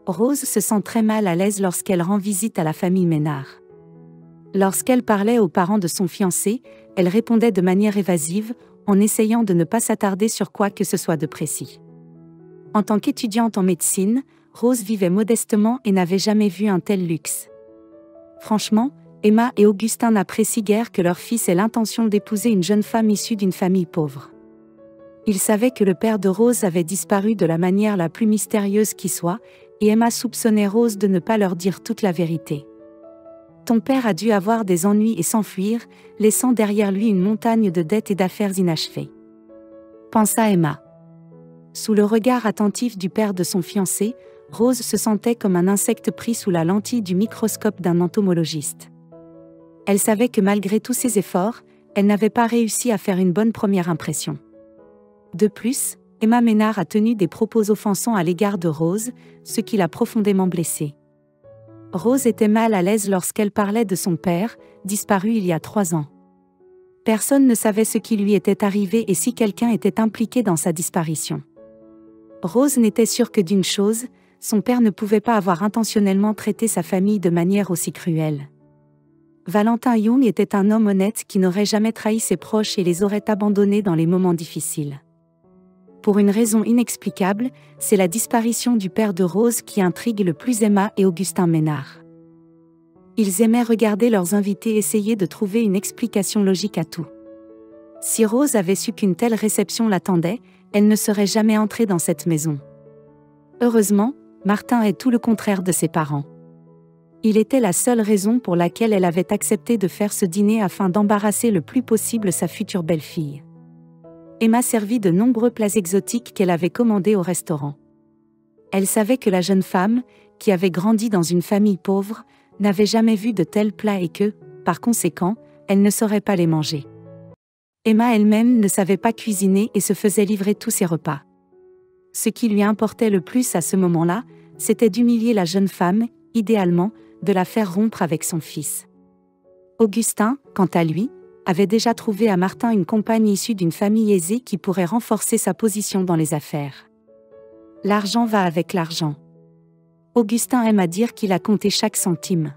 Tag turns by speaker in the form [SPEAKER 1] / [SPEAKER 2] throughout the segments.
[SPEAKER 1] Rose se sent très mal à l'aise lorsqu'elle rend visite à la famille Ménard. Lorsqu'elle parlait aux parents de son fiancé, elle répondait de manière évasive, en essayant de ne pas s'attarder sur quoi que ce soit de précis. En tant qu'étudiante en médecine, Rose vivait modestement et n'avait jamais vu un tel luxe. Franchement, Emma et Augustin n'apprécient guère que leur fils ait l'intention d'épouser une jeune femme issue d'une famille pauvre. Ils savaient que le père de Rose avait disparu de la manière la plus mystérieuse qui soit, et Emma soupçonnait Rose de ne pas leur dire toute la vérité. « Ton père a dû avoir des ennuis et s'enfuir, laissant derrière lui une montagne de dettes et d'affaires inachevées. » pensa Emma. Sous le regard attentif du père de son fiancé, Rose se sentait comme un insecte pris sous la lentille du microscope d'un entomologiste. Elle savait que malgré tous ses efforts, elle n'avait pas réussi à faire une bonne première impression. De plus, Emma Ménard a tenu des propos offensants à l'égard de Rose, ce qui l'a profondément blessée. Rose était mal à l'aise lorsqu'elle parlait de son père, disparu il y a 3 ans. Personne ne savait ce qui lui était arrivé et si quelqu'un était impliqué dans sa disparition. Rose n'était sûre que d'une chose, son père ne pouvait pas avoir intentionnellement traité sa famille de manière aussi cruelle. Valentin Young était un homme honnête qui n'aurait jamais trahi ses proches et les aurait abandonnés dans les moments difficiles. Pour une raison inexplicable, c'est la disparition du père de Rose qui intrigue le plus Emma et Augustin Ménard. Ils aimaient regarder leurs invités essayer de trouver une explication logique à tout. Si Rose avait su qu'une telle réception l'attendait, elle ne serait jamais entrée dans cette maison. Heureusement, Martin est tout le contraire de ses parents. Il était la seule raison pour laquelle elle avait accepté de faire ce dîner afin d'embarrasser le plus possible sa future belle-fille. Emma servit de nombreux plats exotiques qu'elle avait commandés au restaurant. Elle savait que la jeune femme, qui avait grandi dans une famille pauvre, n'avait jamais vu de tels plats et que, par conséquent, elle ne saurait pas les manger. Emma elle-même ne savait pas cuisiner et se faisait livrer tous ses repas. Ce qui lui importait le plus à ce moment-là, c'était d'humilier la jeune femme, idéalement, de la faire rompre avec son fils. Augustin, quant à lui, avait déjà trouvé à Martin une compagne issue d'une famille aisée qui pourrait renforcer sa position dans les affaires. L'argent va avec l'argent. Augustin aime à dire qu'il a compté chaque centime.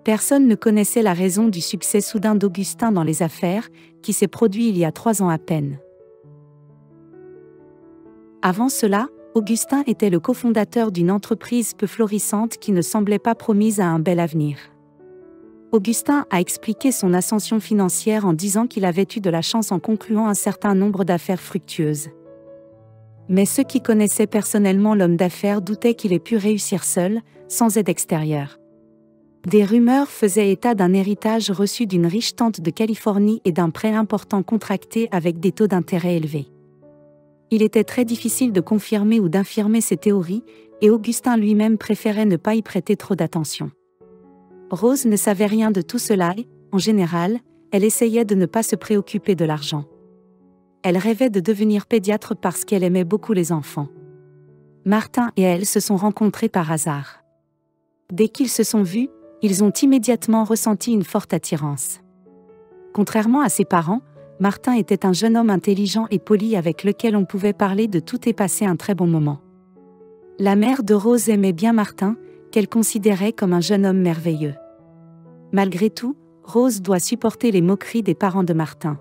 [SPEAKER 1] Personne ne connaissait la raison du succès soudain d'Augustin dans les affaires, qui s'est produit il y a 3 ans à peine. Avant cela, Augustin était le cofondateur d'une entreprise peu florissante qui ne semblait pas promise à un bel avenir. Augustin a expliqué son ascension financière en disant qu'il avait eu de la chance en concluant un certain nombre d'affaires fructueuses. Mais ceux qui connaissaient personnellement l'homme d'affaires doutaient qu'il ait pu réussir seul, sans aide extérieure. Des rumeurs faisaient état d'un héritage reçu d'une riche tante de Californie et d'un prêt important contracté avec des taux d'intérêt élevés. Il était très difficile de confirmer ou d'infirmer ces théories, et Augustin lui-même préférait ne pas y prêter trop d'attention. Rose ne savait rien de tout cela et, en général, elle essayait de ne pas se préoccuper de l'argent. Elle rêvait de devenir pédiatre parce qu'elle aimait beaucoup les enfants. Martin et elle se sont rencontrés par hasard. Dès qu'ils se sont vus, ils ont immédiatement ressenti une forte attirance. Contrairement à ses parents, Martin était un jeune homme intelligent et poli avec lequel on pouvait parler de tout et passer un très bon moment. La mère de Rose aimait bien Martin, qu'elle considérait comme un jeune homme merveilleux. Malgré tout, Rose doit supporter les moqueries des parents de Martin.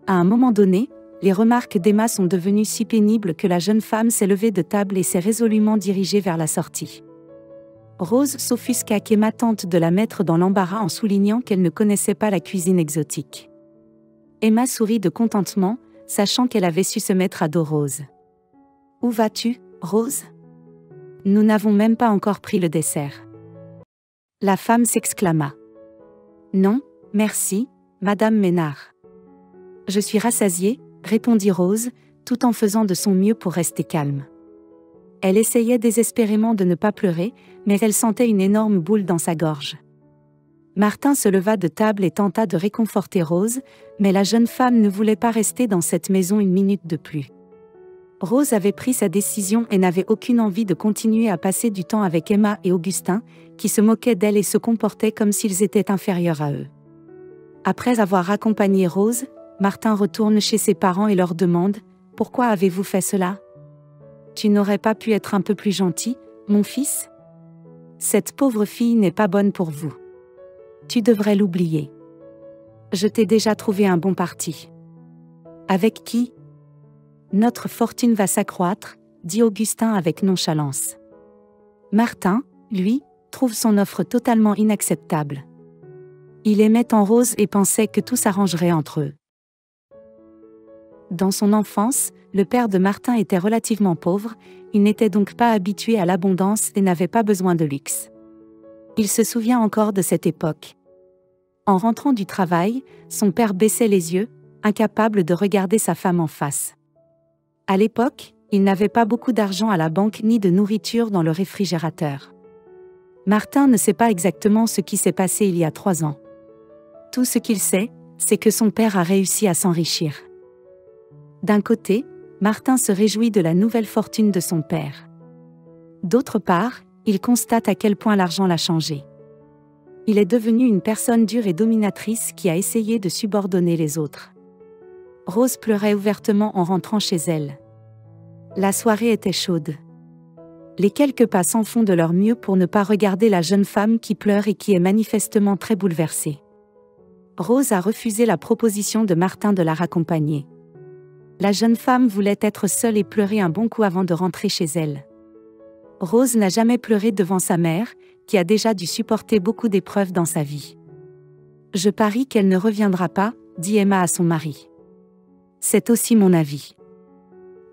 [SPEAKER 1] À un moment donné, les remarques d'Emma sont devenues si pénibles que la jeune femme s'est levée de table et s'est résolument dirigée vers la sortie. Rose s'offusqua qu'Emma tente de la mettre dans l'embarras en soulignant qu'elle ne connaissait pas la cuisine exotique. Emma sourit de contentement, sachant qu'elle avait su se mettre à dos Rose. « Où vas-tu, Rose ? Nous n'avons même pas encore pris le dessert. » La femme s'exclama. « Non, merci, Madame Ménard. »« Je suis rassasiée, » répondit Rose, tout en faisant de son mieux pour rester calme. Elle essayait désespérément de ne pas pleurer, mais elle sentait une énorme boule dans sa gorge. Martin se leva de table et tenta de réconforter Rose, mais la jeune femme ne voulait pas rester dans cette maison une minute de plus. Rose avait pris sa décision et n'avait aucune envie de continuer à passer du temps avec Emma et Augustin, qui se moquaient d'elle et se comportaient comme s'ils étaient inférieurs à eux. Après avoir accompagné Rose, Martin retourne chez ses parents et leur demande « Pourquoi avez-vous fait cela ? Tu n'aurais pas pu être un peu plus gentil, Mon fils? Cette pauvre fille n'est pas bonne pour vous. Tu devrais l'oublier. Je t'ai déjà trouvé un bon parti. Avec qui? Notre fortune va s'accroître, dit Augustin avec nonchalance. Martin, lui, trouve son offre totalement inacceptable. Il aimait en Rose et pensait que tout s'arrangerait entre eux. Dans son enfance, le père de Martin était relativement pauvre, il n'était donc pas habitué à l'abondance et n'avait pas besoin de luxe. Il se souvient encore de cette époque. En rentrant du travail, son père baissait les yeux, incapable de regarder sa femme en face. À l'époque, il n'avait pas beaucoup d'argent à la banque ni de nourriture dans le réfrigérateur. Martin ne sait pas exactement ce qui s'est passé il y a 3 ans. Tout ce qu'il sait, c'est que son père a réussi à s'enrichir. D'un côté, Martin se réjouit de la nouvelle fortune de son père. D'autre part, il constate à quel point l'argent l'a changé. Il est devenu une personne dure et dominatrice qui a essayé de subordonner les autres. Rose pleurait ouvertement en rentrant chez elle. La soirée était chaude. Les quelques passants font de leur mieux pour ne pas regarder la jeune femme qui pleure et qui est manifestement très bouleversée. Rose a refusé la proposition de Martin de la raccompagner. La jeune femme voulait être seule et pleurer un bon coup avant de rentrer chez elle. Rose n'a jamais pleuré devant sa mère, qui a déjà dû supporter beaucoup d'épreuves dans sa vie. « Je parie qu'elle ne reviendra pas », dit Emma à son mari. « C'est aussi mon avis. »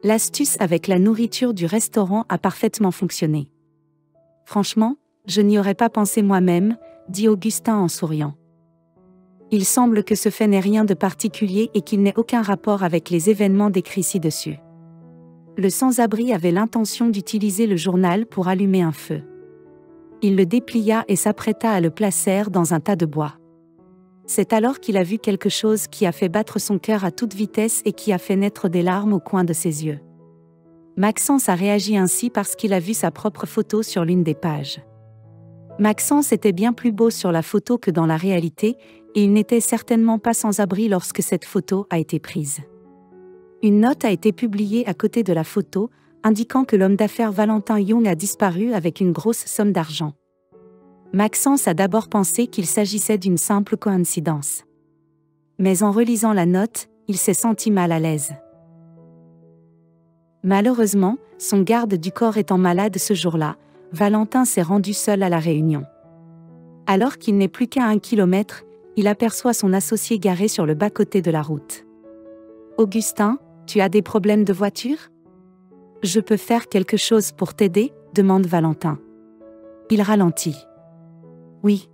[SPEAKER 1] L'astuce avec la nourriture du restaurant a parfaitement fonctionné. « Franchement, je n'y aurais pas pensé moi-même », dit Augustin en souriant. Il semble que ce fait n'ait rien de particulier et qu'il n'ait aucun rapport avec les événements décrits ci-dessus. Le sans-abri avait l'intention d'utiliser le journal pour allumer un feu. Il le déplia et s'apprêta à le placer dans un tas de bois. C'est alors qu'il a vu quelque chose qui a fait battre son cœur à toute vitesse et qui a fait naître des larmes au coin de ses yeux. Maxence a réagi ainsi parce qu'il a vu sa propre photo sur l'une des pages. Maxence était bien plus beau sur la photo que dans la réalité, et il n'était certainement pas sans abri lorsque cette photo a été prise. Une note a été publiée à côté de la photo, indiquant que l'homme d'affaires Valentin Young a disparu avec une grosse somme d'argent. Maxence a d'abord pensé qu'il s'agissait d'une simple coïncidence. Mais en relisant la note, il s'est senti mal à l'aise. Malheureusement, son garde du corps étant malade ce jour-là, Valentin s'est rendu seul à la réunion. Alors qu'il n'est plus qu'à 1 kilomètre, il aperçoit son associé garé sur le bas-côté de la route. « Augustin, tu as des problèmes de voiture ? Je peux faire quelque chose pour t'aider ?» demande Valentin. Il ralentit. « Oui.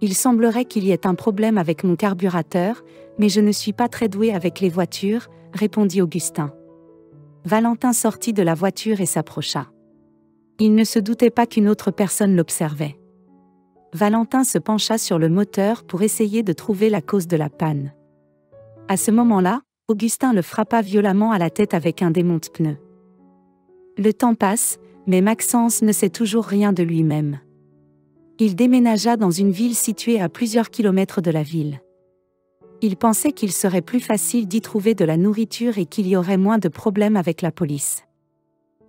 [SPEAKER 1] Il semblerait qu'il y ait un problème avec mon carburateur, mais je ne suis pas très doué avec les voitures, » répondit Augustin. Valentin sortit de la voiture et s'approcha. Il ne se doutait pas qu'une autre personne l'observait. Valentin se pencha sur le moteur pour essayer de trouver la cause de la panne. À ce moment-là, Augustin le frappa violemment à la tête avec un démonte-pneus. Le temps passe, mais Maxence ne sait toujours rien de lui-même. Il déménagea dans une ville située à plusieurs kilomètres de la ville. Il pensait qu'il serait plus facile d'y trouver de la nourriture et qu'il y aurait moins de problèmes avec la police.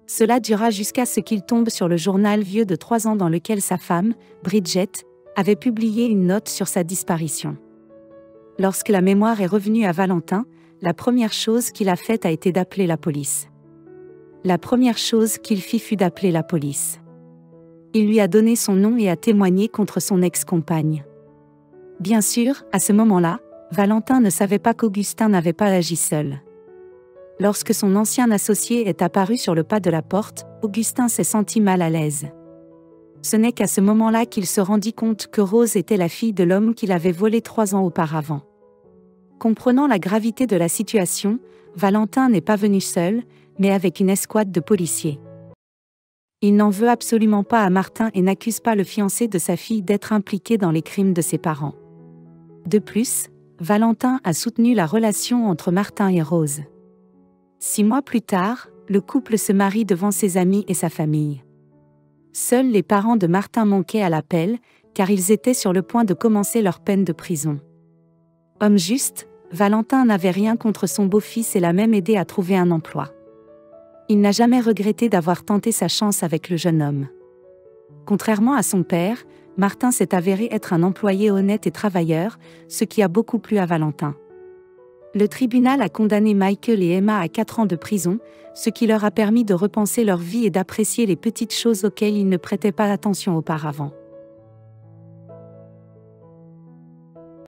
[SPEAKER 1] Cela dura jusqu'à ce qu'il tombe sur le journal vieux de 3 ans dans lequel sa femme, Bridget, avait publié une note sur sa disparition. Lorsque la mémoire est revenue à Valentin, la première chose qu'il a faite a été d'appeler la police. La première chose qu'il fit fut d'appeler la police. Il lui a donné son nom et a témoigné contre son ex-compagne. Bien sûr, à ce moment-là, Valentin ne savait pas qu'Augustin n'avait pas agi seul. Lorsque son ancien associé est apparu sur le pas de la porte, Augustin s'est senti mal à l'aise. Ce n'est qu'à ce moment-là qu'il se rendit compte que Rose était la fille de l'homme qu'il avait volé 3 ans auparavant. Comprenant la gravité de la situation, Valentin n'est pas venu seul, mais avec une escouade de policiers. Il n'en veut absolument pas à Martin et n'accuse pas le fiancé de sa fille d'être impliqué dans les crimes de ses parents. De plus, Valentin a soutenu la relation entre Martin et Rose. 6 mois plus tard, le couple se marie devant ses amis et sa famille. Seuls les parents de Martin manquaient à l'appel, car ils étaient sur le point de commencer leur peine de prison. Homme juste, Valentin n'avait rien contre son beau-fils et l'a même aidé à trouver un emploi. Il n'a jamais regretté d'avoir tenté sa chance avec le jeune homme. Contrairement à son père, Martin s'est avéré être un employé honnête et travailleur, ce qui a beaucoup plu à Valentin. Le tribunal a condamné Michael et Emma à 4 ans de prison, ce qui leur a permis de repenser leur vie et d'apprécier les petites choses auxquelles ils ne prêtaient pas attention auparavant.